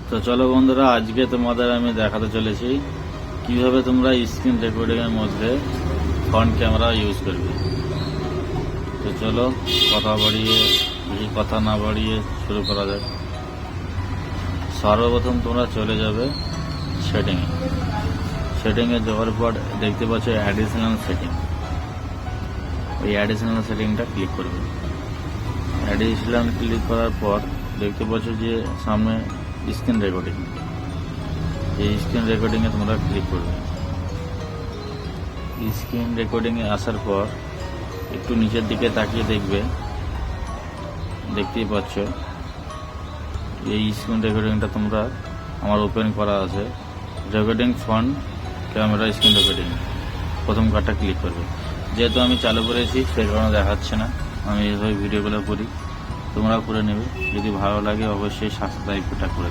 তো চলো বন্ধুরা, আজকে তোমাদের আমি দেখাতে চলেছি কিভাবে তোমরা স্ক্রিন রেকর্ডিং এর মধ্যে ফ্রন্ট ক্যামেরা ইউজ করবে। তো চলো কথা না বাড়িয়ে শুরু করা যাক। সর্বপ্রথম তোমরা চলে যাবে সেটিংয়ে যাওয়ার পর দেখতে পাচ্ছ অ্যাডিশনাল সেটিং। ওই অ্যাডিশনাল সেটিংটা ক্লিক করবে। অ্যাডিশনাল ক্লিক করার পর দেখতে পাচ্ছ যে সামনে স্ক্রিন রেকর্ডিং। এই স্ক্রিন রেকর্ডিংয়ে তোমরা ক্লিক করবে। স্ক্রিন রেকর্ডিংয়ে আসার পর একটু নিচের দিকে তাকিয়ে দেখতেই পাচ্ছ এই স্ক্রিন রেকর্ডিংটা তোমরা আমার ওপেন করা আছে। Recording front camera screen recording প্রথম কার্ডটা ক্লিক করবে। যেহেতু আমি চালু করেছি সেই কারণে দেখাচ্ছে না, আমি এইভাবে ভিডিওগুলো করি, তোমরাও করে নেবে। যদি ভালো লাগে অবশ্যই সাবস্ক্রাইবটা করে